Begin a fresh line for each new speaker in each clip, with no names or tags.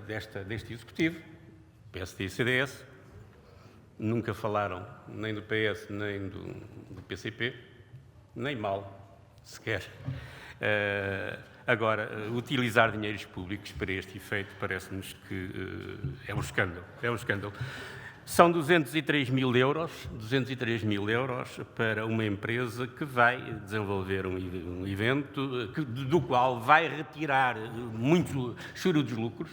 deste Executivo, PSD e CDS, nunca falaram nem do PS nem do PCP, nem mal, sequer. Agora, utilizar dinheiros públicos para este efeito parece-nos que é um escândalo. É um escândalo. São 203 mil euros para uma empresa que vai desenvolver um evento do qual vai retirar muitos chorudos lucros,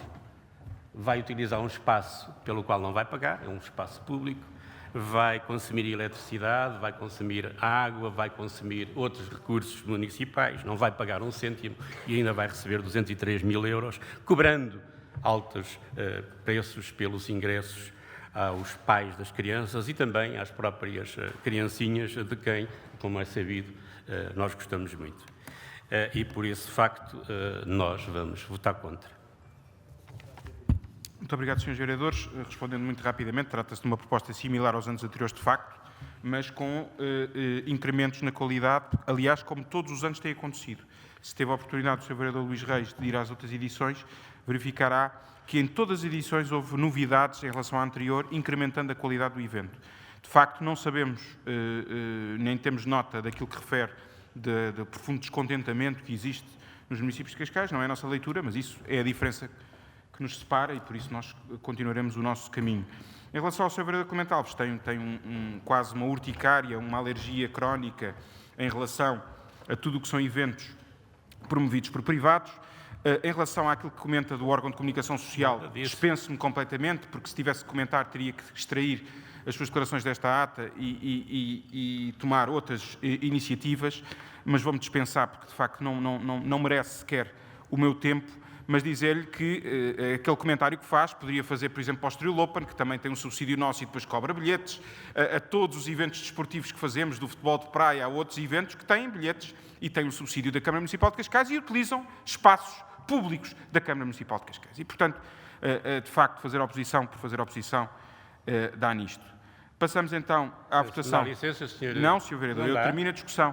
vai utilizar um espaço pelo qual não vai pagar, é um espaço público, vai consumir eletricidade, vai consumir água, vai consumir outros recursos municipais, não vai pagar um cêntimo e ainda vai receber 203 mil euros, cobrando altos preços pelos ingressos aos pais das crianças e também às próprias criancinhas, de quem, como é sabido, nós gostamos muito. E por esse facto nós vamos votar contra.
Muito obrigado, Srs. Vereadores. Respondendo muito rapidamente, trata-se de uma proposta similar aos anos anteriores, de facto, mas com incrementos na qualidade, aliás, como todos os anos tem acontecido. Se teve a oportunidade do Sr. Vereador Luís Reis de ir às outras edições, verificará que em todas as edições houve novidades em relação à anterior, incrementando a qualidade do evento. De facto, não sabemos, nem temos nota daquilo que refere do profundo descontentamento que existe nos municípios de Cascais, não é a nossa leitura, mas isso é a diferença que nos separa e por isso nós continuaremos o nosso caminho. Em relação ao Sr. Vereador Clemente Alves, tem quase uma urticária, uma alergia crónica em relação a tudo o que são eventos promovidos por privados. Em relação àquilo que comenta do órgão de comunicação social, dispenso-me completamente, porque se tivesse que comentar teria que extrair as suas declarações desta ata e tomar outras iniciativas, mas vou-me dispensar porque de facto não merece sequer o meu tempo, mas dizer-lhe que aquele comentário que faz poderia fazer, por exemplo, para o Estoril Open, que também tem um subsídio nosso e depois cobra bilhetes, a todos os eventos desportivos que fazemos, do futebol de praia a outros eventos que têm bilhetes e têm o subsídio da Câmara Municipal de Cascais e utilizam espaços públicos da Câmara Municipal de Cascais. E, portanto, de facto, fazer oposição por fazer oposição dá nisto. Passamos então à votação.
Dá licença, Sr.
Não, Sr. Vereador, eu termino a discussão.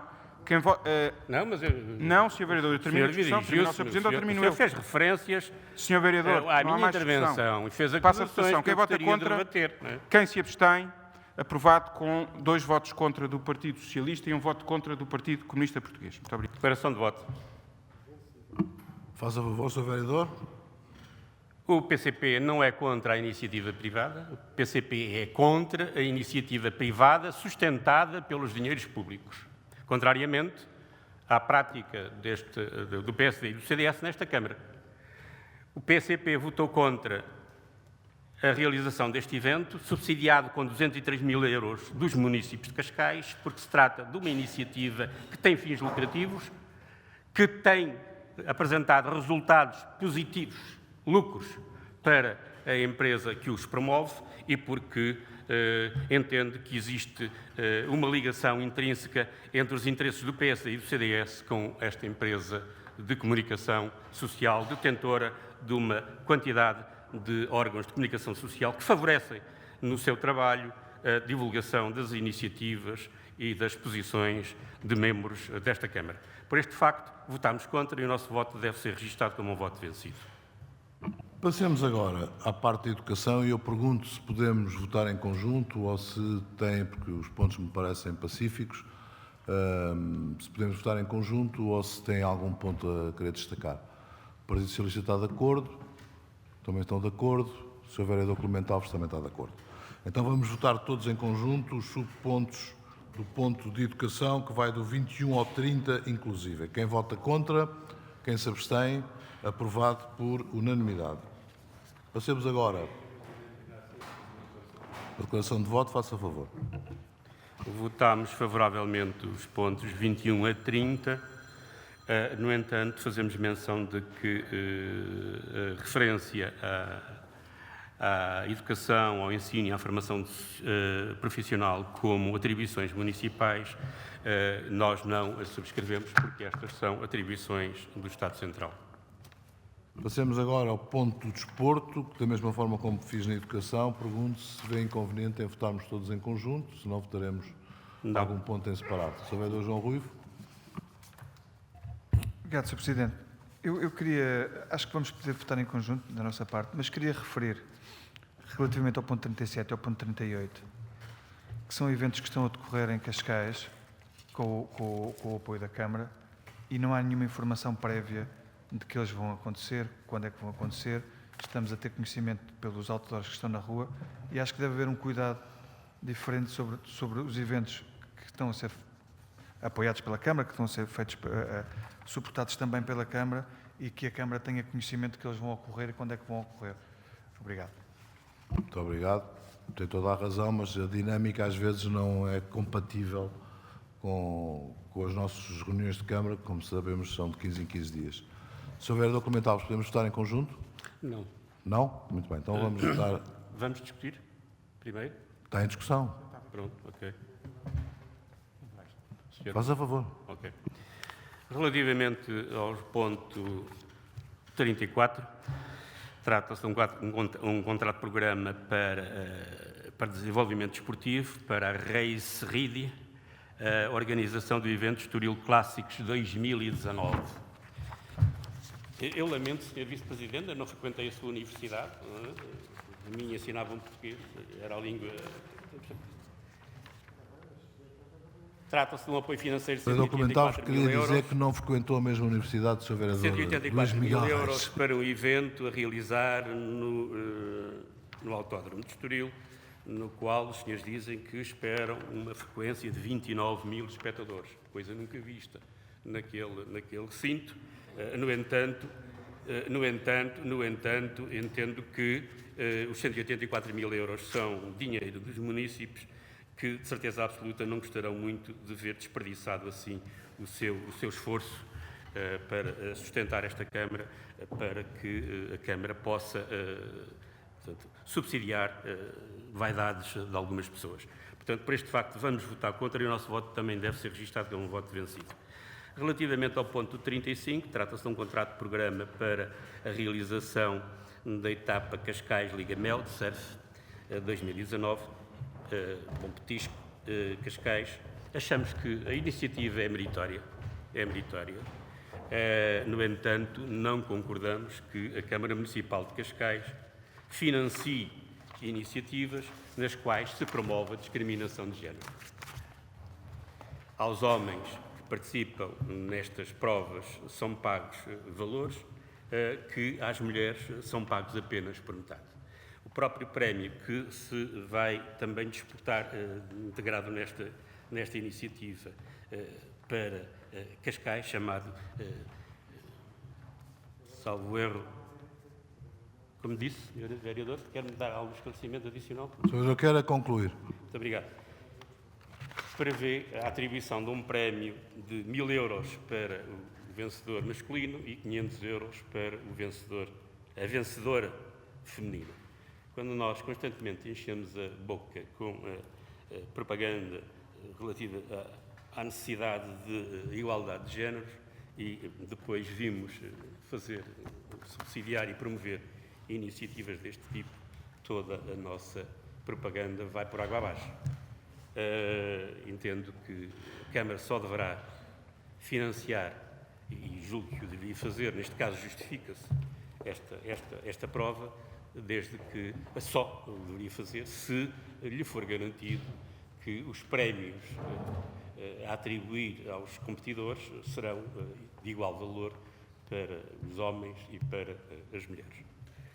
Não, mas
não, Sr. Vereador, eu termino a discussão. Termina o Sr. Presidente ou termino eu?
fez referências
Sr. Vereador,
à
não há
minha
mais
intervenção
discussão.
e fez
Passa a
acusações
votação.
que
Quem
eu
vota
gostaria de
contra?
debater, não é?
Quem se abstém? Aprovado com 2 votos contra do Partido Socialista e 1 voto contra do Partido Comunista Português. Muito obrigado.
Declaração de voto.
Faça favor, Sr. Vereador.
O PCP não é contra a iniciativa privada, o PCP é contra a iniciativa privada sustentada pelos dinheiros públicos, contrariamente à prática do PSD e do CDS nesta Câmara. O PCP votou contra a realização deste evento, subsidiado com 203 mil euros dos municípios de Cascais, porque se trata de uma iniciativa que tem fins lucrativos, que tem apresentado resultados positivos, lucros, para a empresa que os promove e porque entende que existe uma ligação intrínseca entre os interesses do PSD e do CDS com esta empresa de comunicação social, detentora de uma quantidade de órgãos de comunicação social que favorecem no seu trabalho a divulgação das iniciativas e das posições de membros desta Câmara. Por este facto, votamos contra e o nosso voto deve ser registado como um voto vencido.
Passemos agora à parte da educação e eu pergunto se podemos votar em conjunto ou se tem, porque os pontos me parecem pacíficos, se podemos votar em conjunto ou se tem algum ponto a querer destacar. O Partido Socialista está de acordo, também estão de acordo, o Sr. Vereador Clemente Alves também está de acordo. Então vamos votar todos em conjunto os subpontos do ponto de educação, que vai do 21 ao 30 inclusive. Quem vota contra, quem se abstém, aprovado por unanimidade. Passemos agora a declaração de voto, faça favor.
Votámos favoravelmente os pontos 21 a 30. No entanto, fazemos menção de que a referência à educação, ao ensino e à formação profissional como atribuições municipais, nós não as subscrevemos porque estas são atribuições do Estado Central.
Passemos agora ao ponto do desporto, que da mesma forma como fiz na educação, pergunto se vê inconveniente em votarmos todos em conjunto, se não votaremos algum ponto em separado. Sr. Vereador João Ruivo.
Obrigado, Sr. Presidente. Eu queria, acho que vamos poder votar em conjunto da nossa parte, mas queria referir, relativamente ao ponto 37 e ao ponto 38, que são eventos que estão a decorrer em Cascais, com o apoio da Câmara, e não há nenhuma informação prévia de que eles vão acontecer, quando é que vão acontecer. Estamos a ter conhecimento pelos outdoors que estão na rua, e acho que deve haver um cuidado diferente sobre os eventos que estão a ser apoiados pela Câmara, que estão a ser feitos, suportados também pela Câmara, e que a Câmara tenha conhecimento de que eles vão ocorrer e quando é que vão ocorrer. Obrigado.
Muito obrigado. Tem toda a razão, mas a dinâmica às vezes não é compatível com as nossas reuniões de Câmara, que, como sabemos, são de 15 em 15 dias. Se houver documentáveis, podemos votar em conjunto?
Não.
Não? Muito bem, então vamos votar.
Vamos discutir primeiro?
Está em discussão.
Pronto, ok. Senhor.
Faz a favor.
Ok. Relativamente ao ponto 34, trata-se de um contrato de programa para desenvolvimento desportivo, para a Race Ride, a organização do evento Estoril Clássicos 2019. Eu lamento, Sr. Vice-Presidente, eu não frequentei a sua universidade, a minha ensinavam português, era a língua. Trata-se de um apoio financeiro de
Para documentar,
184
queria
mil
dizer
euros.
que não frequentou a mesma universidade, Sr. Vereador Luís
184
Miguel
mil
Reis.
euros para um evento a realizar no Autódromo de Estoril, no qual os senhores dizem que esperam uma frequência de 29 mil espectadores, coisa nunca vista naquele recinto. No entanto, entendo que os 184 mil euros são dinheiro dos municípios que, de certeza absoluta, não gostarão muito de ver desperdiçado assim o seu esforço para sustentar esta Câmara, para que a Câmara possa subsidiar vaidades de algumas pessoas. Portanto, por este facto, vamos votar contra e o nosso voto também deve ser registado como um voto vencido. Relativamente ao ponto 35, trata-se de um contrato de programa para a realização da etapa Cascais-Liga-Mel de Surf 2019, Bom Petisco, Cascais. Achamos que a iniciativa é meritória. No entanto, não concordamos que a Câmara Municipal de Cascais financie iniciativas nas quais se promove a discriminação de género. Aos homens que participam nestas provas são pagos valores que às mulheres são pagos apenas por metade. O próprio prémio que se vai também disputar, integrado nesta iniciativa para Cascais, chamado, salvo erro, como disse, Sr. Vereador, quer-me dar algum esclarecimento adicional?
Eu quero concluir.
Muito obrigado. Prevê a atribuição de um prémio de 1.000 euros para o vencedor masculino e 500 euros para a vencedora feminina. Quando nós constantemente enchemos a boca com a propaganda relativa à necessidade de igualdade de géneros e depois vimos subsidiar e promover iniciativas deste tipo, toda a nossa propaganda vai por água abaixo. Entendo que a Câmara só deverá financiar, e julgo que o deveria fazer, neste caso justifica-se esta prova, desde que só o deveria fazer se lhe for garantido que os prémios a atribuir aos competidores serão de igual valor para os homens e para as mulheres.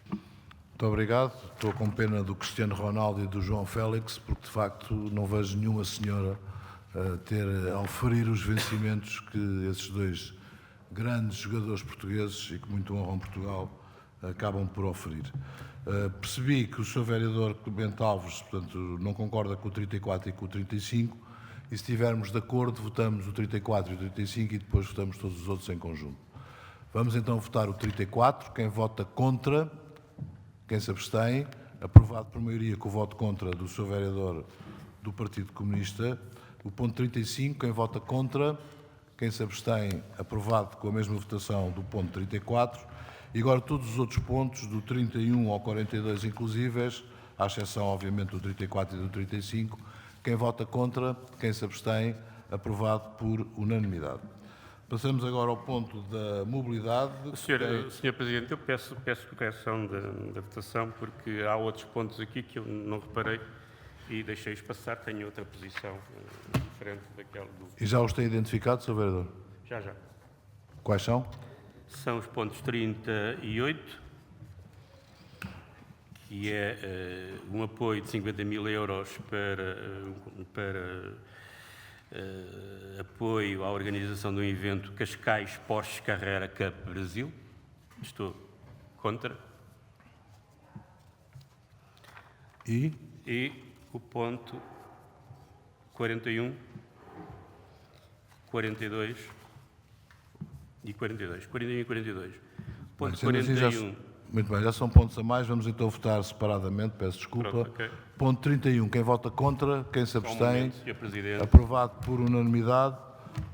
Muito obrigado. Estou com pena do Cristiano Ronaldo e do João Félix, porque de facto não vejo nenhuma senhora ter a oferir os vencimentos que esses dois grandes jogadores portugueses e que muito honram Portugal acabam por oferir. Percebi que o Sr. Vereador Clemente Alves, portanto, não concorda com o 34 e com o 35, e se estivermos de acordo, votamos o 34 e o 35 e depois votamos todos os outros em conjunto. Vamos então votar o 34. Quem vota contra, quem se abstém, aprovado por maioria com o voto contra do Sr. Vereador do Partido Comunista. O ponto 35, quem vota contra, quem se abstém, aprovado com a mesma votação do ponto 34. E agora todos os outros pontos, do 31 ao 42 inclusíveis, à exceção, obviamente, do 34 e do 35, quem vota contra, quem se abstém, aprovado por unanimidade. Passamos agora ao ponto da mobilidade.
Senhor Presidente, eu peço correção da votação, porque há outros pontos aqui que eu não reparei e deixei-os passar. Tenho outra posição diferente daquela do...
E já os tem identificado, Sr. Vereador?
Já.
Quais são?
São os pontos 38, que é um apoio de 50 mil euros para apoio à organização do evento Cascais Porsche Carrera Cup Brasil. Estou contra.
E
O ponto 41, 42 e 42. 41 e 42. Ponto
sendo assim,
41.
muito bem, já são pontos a mais. Vamos então votar separadamente, peço desculpa.
Pronto, ok.
Ponto 31, quem vota contra, quem se
Só um
abstém,
momento, Sr. Presidente.
aprovado por unanimidade.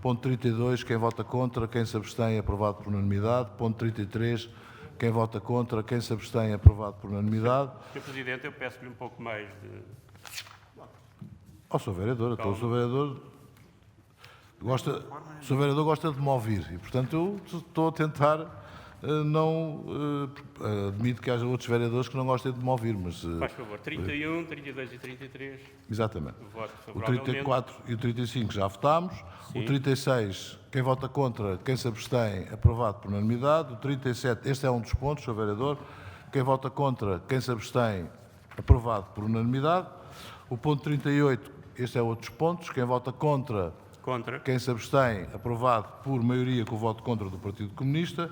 Ponto 32, quem vota contra, quem se abstém, aprovado por unanimidade. Ponto 33, quem vota contra, quem se abstém, aprovado por unanimidade.
Sr. Presidente, eu peço-lhe um pouco mais de...
Sr. Vereador, então o Sr. Vereador gosta de me ouvir e, portanto, eu estou a tentar admito que haja outros vereadores que não gostem de me ouvir, mas...
Faz favor, 31, 32 e 33.
Exatamente.
Voto
O
favoravelmente.
34 e o 35 já votámos.
Sim.
O 36, quem vota contra, quem se abstém, aprovado por unanimidade. O 37, este é um dos pontos, Sr. Vereador. Quem vota contra, quem se abstém, aprovado por unanimidade. O ponto 38, este é outro dos pontos. Quem vota contra, quem se abstém, aprovado por maioria com o voto contra do Partido Comunista.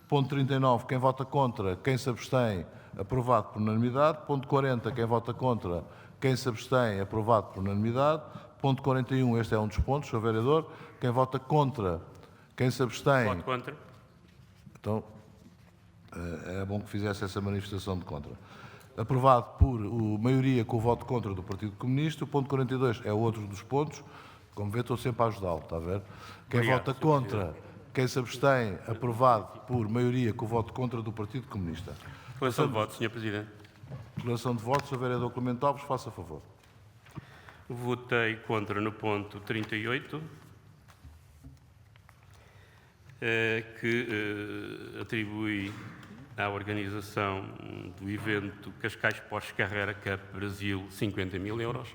Ponto 39, quem vota contra, quem se abstém, aprovado por unanimidade. Ponto 40, quem vota contra, quem se abstém, aprovado por unanimidade. Ponto 41, este é um dos pontos, Sr. Vereador. Quem vota contra, quem se abstém...
Voto contra.
Então, é bom que fizesse essa manifestação de contra. Aprovado por maioria com o voto contra do Partido Comunista. O ponto 42 é outro dos pontos. Como vê, estou sempre a ajudá-lo, está a ver? Quem
Obrigado,
vota
Sr.
contra, quem se abstém, aprovado por maioria com o voto contra do Partido Comunista.
Declaração de voto, Sr. Presidente.
Declaração de voto, Sr. Vereador Clemente Alves, faça favor.
Votei contra no ponto 38, que atribui à organização do evento Cascais Porsche Carrera Cup Brasil 50 mil euros,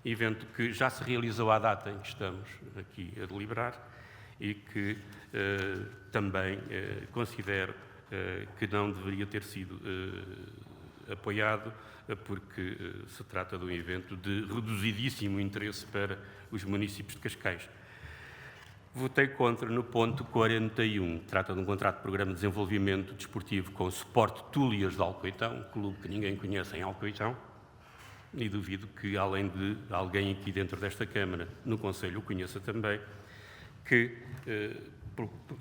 evento que já se realizou à data em que estamos aqui a deliberar e que também considero que não deveria ter sido apoiado, porque se trata de um evento de reduzidíssimo interesse para os municípios de Cascais. Votei contra no ponto 41, que trata de um contrato de programa de desenvolvimento desportivo com o Sport Túlias de Alcoitão, um clube que ninguém conhece em Alcoitão, e duvido que, além de alguém aqui dentro desta Câmara, no Conselho o conheça também, que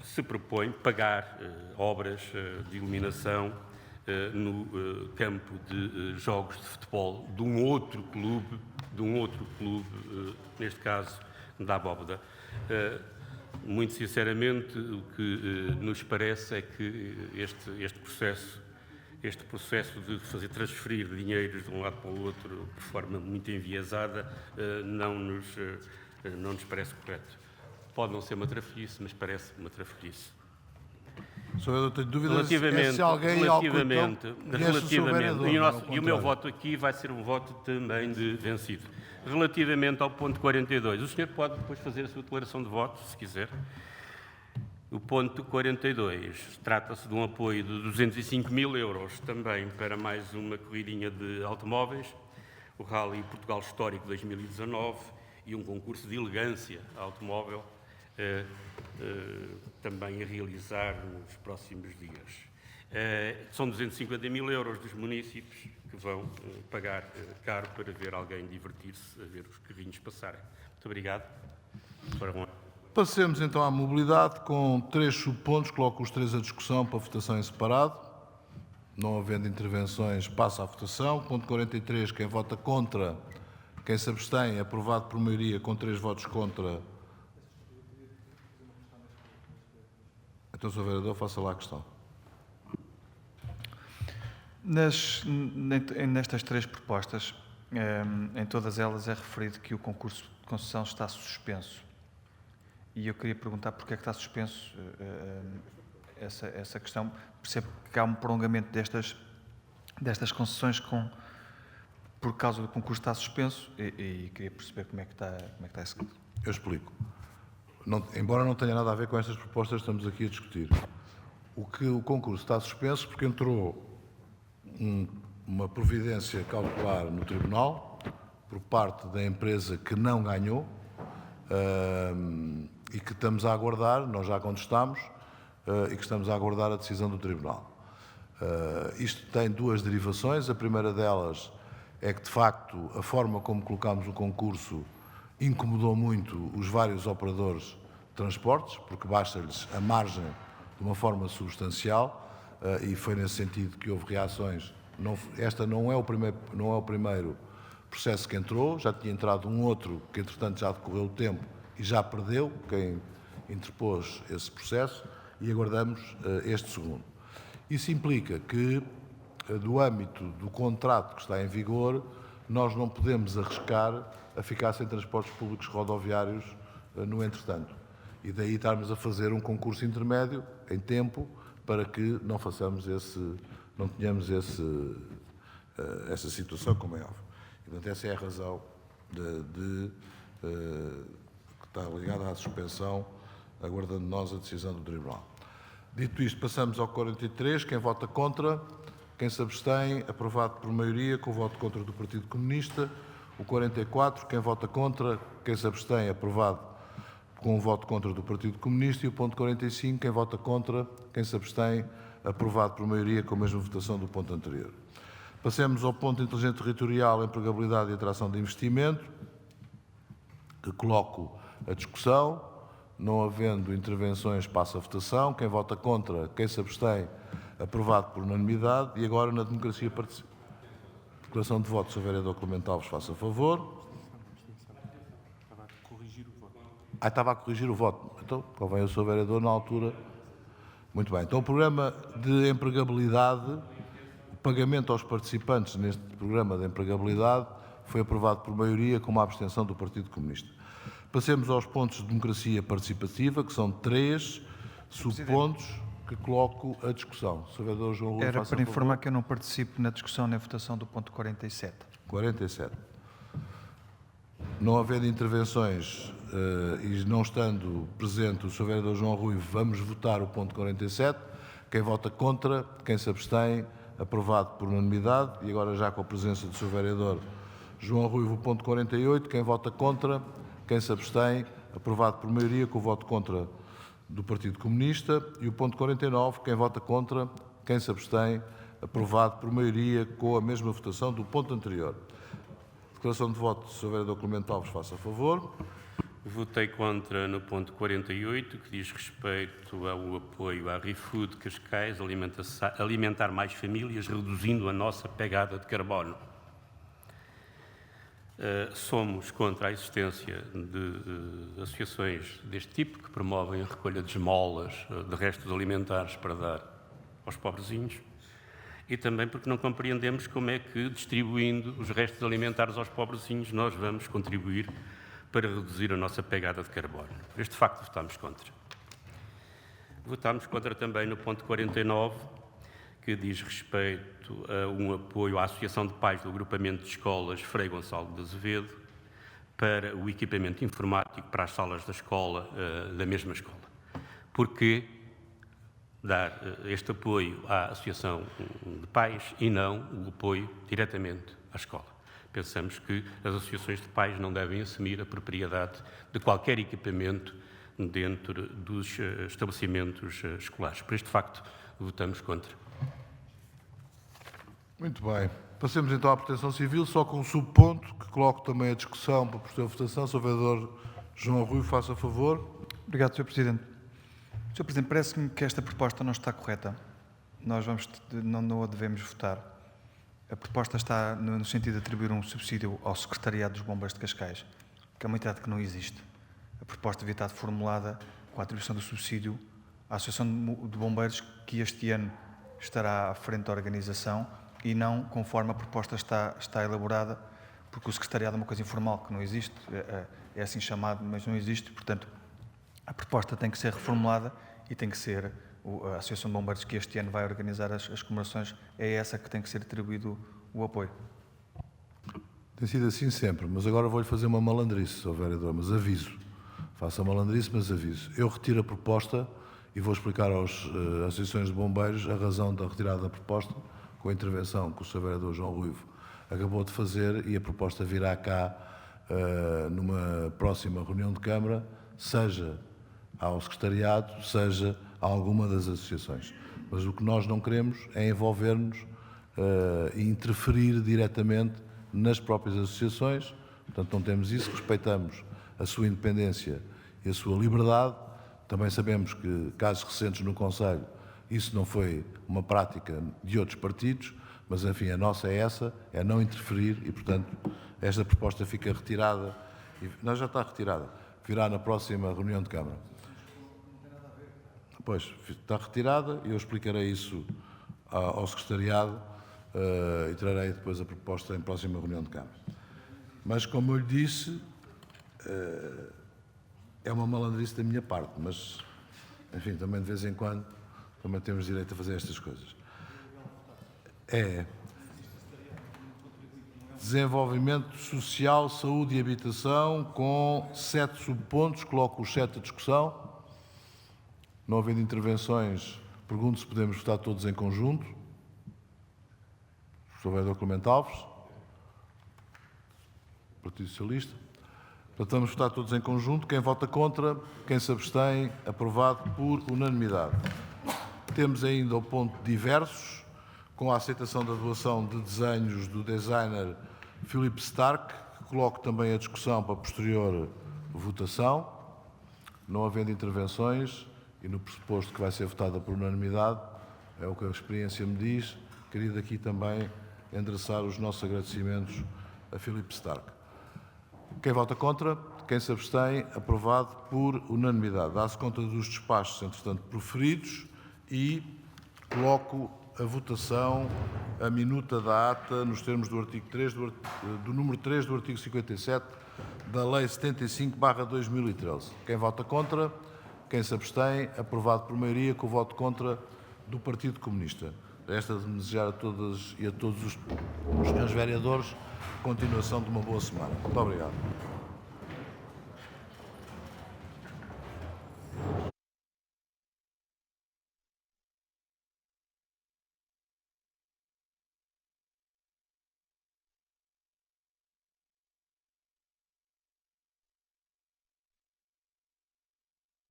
se propõe pagar obras de iluminação no campo de jogos de futebol de um outro clube, neste caso da Abóbada. Muito sinceramente, o que nos parece é que este processo de fazer transferir dinheiros de um lado para o outro de forma muito enviesada não nos parece correto. Pode não ser uma trafolhice, mas parece uma trafolhice.
Sr. Vereador, tenho dúvidas se alguém em Alcoitão conhece o Sr. Vereador.
E o meu voto aqui vai ser um voto também de vencido. Relativamente ao ponto 42, o senhor pode depois fazer a sua declaração de voto, se quiser. O ponto 42 trata-se de um apoio de 205 mil euros também para mais uma corridinha de automóveis, o Rally Portugal Histórico 2019 e um concurso de elegância automóvel também a realizar nos próximos dias. São 250 mil euros dos municípios que vão pagar caro para ver alguém divertir-se, a ver os carrinhos passarem. Muito obrigado.
Passemos então à mobilidade com 3 subpontos. Coloco os 3 à discussão para votação em separado. Não havendo intervenções, passa à votação. Ponto 43, quem vota contra, quem se abstém, aprovado por maioria com 3 votos contra. Então, Sr. Vereador, faça lá a questão.
Nestas 3 propostas, em todas elas é referido que o concurso de concessão está suspenso e eu queria perguntar porque é que está suspenso essa questão. Percebo que há um prolongamento destas concessões por causa do concurso estar suspenso e queria perceber como é que está esse.
Eu explico. Embora não tenha nada a ver com estas propostas que estamos aqui a discutir. O concurso está suspenso porque entrou uma providência cautelar no Tribunal por parte da empresa que não ganhou e que estamos a aguardar, nós já contestámos, e que estamos a aguardar a decisão do Tribunal. Isto tem duas derivações. A primeira delas é que, de facto, a forma como colocámos o concurso incomodou muito os vários operadores de transportes, porque baixa-lhes a margem de uma forma substancial, e foi nesse sentido que houve reações. Esta não é o primeiro processo que entrou, já tinha entrado um outro que, entretanto, já decorreu o tempo e já perdeu quem interpôs esse processo, e aguardamos este segundo. Isso implica que, do âmbito do contrato que está em vigor, nós não podemos arriscar a ficar sem transportes públicos rodoviários no entretanto. E daí estarmos a fazer um concurso intermédio em tempo para que não tenhamos essa situação, como é óbvio. E, portanto, essa é a razão que está ligada à suspensão, aguardando nós a decisão do Tribunal. Dito isto, passamos ao 43. Quem vota contra? Quem se abstém? Aprovado por maioria, com o voto contra do Partido Comunista. O 44. Quem vota contra? Quem se abstém? Aprovado com o voto contra do Partido Comunista. E o ponto 45. Quem vota contra? Quem se abstém? Aprovado por maioria, com a mesma votação do ponto anterior. Passemos ao ponto inteligente territorial, empregabilidade e atração de investimento, que coloco a discussão. Não havendo intervenções, passa a votação. Quem vota contra, quem se abstém, aprovado por unanimidade. E agora, na democracia participativa. Declaração de voto, Sr. Vereador Clemente Alves, faça favor. Estava a corrigir o voto. Então, convém o Sr. Vereador na altura. Muito bem. Então, o programa de empregabilidade, o pagamento aos participantes neste programa de empregabilidade, foi aprovado por maioria, com uma abstenção do Partido Comunista. Passemos aos pontos de democracia participativa, que são 3 subpontos que coloco a discussão. Sr. Vereador João Rui,
Era
faça
para informar
favor.
que eu não participo na discussão nem votação do ponto 47.
47. Não havendo intervenções e não estando presente o Sr. Vereador João Rui, vamos votar o ponto 47. Quem vota contra, quem se abstém, aprovado por unanimidade. E agora, já com a presença do Sr. Vereador João Rui, o ponto 48. Quem vota contra, quem se abstém, aprovado por maioria, com o voto contra do Partido Comunista. E o ponto 49, quem vota contra, quem se abstém, aprovado por maioria, com a mesma votação do ponto anterior. Declaração de voto, Sr. Vereador Clemente Alves, faça a favor.
Votei contra no ponto 48, que diz respeito ao apoio à ReFood Cascais, alimentar mais famílias, reduzindo a nossa pegada de carbono. Somos contra a existência de associações deste tipo, que promovem a recolha de esmolas, de restos alimentares para dar aos pobrezinhos, e também porque não compreendemos como é que, distribuindo os restos alimentares aos pobrezinhos, nós vamos contribuir para reduzir a nossa pegada de carbono. Por este facto, votámos contra. Votámos contra também no ponto 49, que diz respeito a um apoio à Associação de Pais do Agrupamento de Escolas Frei Gonçalo de Azevedo para o equipamento informático para as salas da escola, da mesma escola. Porquê dar este apoio à Associação de Pais e não o apoio diretamente à escola? Pensamos que as associações de pais não devem assumir a propriedade de qualquer equipamento dentro dos estabelecimentos escolares. Por este facto, votamos contra.
Muito bem. Passemos então à proteção civil, só com um subponto, que coloco também a discussão para posterior votação. Sr. Vereador João Rui, faça favor.
Obrigado, Sr. Presidente. Sr. Presidente, parece-me que esta proposta não está correta. Nós não a devemos votar. A proposta está no sentido de atribuir um subsídio ao Secretariado dos Bombeiros de Cascais, que é uma entidade que não existe. A proposta devia estar formulada com a atribuição do subsídio à Associação de Bombeiros, que este ano estará à frente da organização, e não conforme a proposta está elaborada, porque o secretariado é uma coisa informal que não existe, é assim chamado, mas não existe. Portanto, A proposta tem que ser reformulada e tem que ser a Associação de Bombeiros que este ano vai organizar as comemorações, é essa que tem que ser atribuído o apoio.
Tem sido assim sempre, mas agora vou-lhe fazer uma malandrice, Sr. Vereador, mas aviso. Faça a malandrice, mas aviso. Eu retiro a proposta e vou explicar às associações de bombeiros a razão da retirada da proposta, com a intervenção que o Sr. Vereador João Ruivo acabou de fazer, e a proposta virá cá numa próxima reunião de Câmara, seja ao secretariado, seja a alguma das associações. Mas o que nós não queremos é envolver-nos e interferir diretamente nas próprias associações. Portanto, não temos isso, respeitamos a sua independência e a sua liberdade. Também sabemos que, casos recentes no Conselho, isso não foi uma prática de outros partidos, mas, enfim, a nossa é essa, é não interferir e, portanto, esta proposta fica retirada. Não, já está retirada. Virá na próxima reunião de Câmara. Pois, está retirada e eu explicarei isso ao secretariado e trarei depois a proposta em próxima reunião de Câmara. Mas, como eu lhe disse, é uma malandrice da minha parte, mas, enfim, também de vez em quando também temos direito a fazer estas coisas. É desenvolvimento social, saúde e habitação, com 7 subpontos, coloco os 7 à discussão. Não havendo intervenções, pergunto se podemos votar todos em conjunto. Sr. Vereador Clemente Alves. Partido Socialista. Portanto, vamos votar todos em conjunto. Quem vota contra, quem se abstém, aprovado por unanimidade. Temos ainda o ponto diversos, com a aceitação da doação de desenhos do designer Philip Stark, que coloco também a discussão para posterior votação. Não havendo intervenções e no pressuposto que vai ser votada por unanimidade, é o que a experiência me diz, queria daqui também endereçar os nossos agradecimentos a Philip Stark. Quem vota contra, quem se abstém, aprovado por unanimidade. Dá-se conta dos despachos, entretanto, proferidos e coloco a votação, a minuta da ata, nos termos do artigo 3, do número 3 do artigo 57 da Lei 75/2013. Quem vota contra, quem se abstém, aprovado por maioria, com o voto contra do Partido Comunista. Resta de desejar a todas e a todos os senhores vereadores continuação de uma boa semana. Muito obrigado.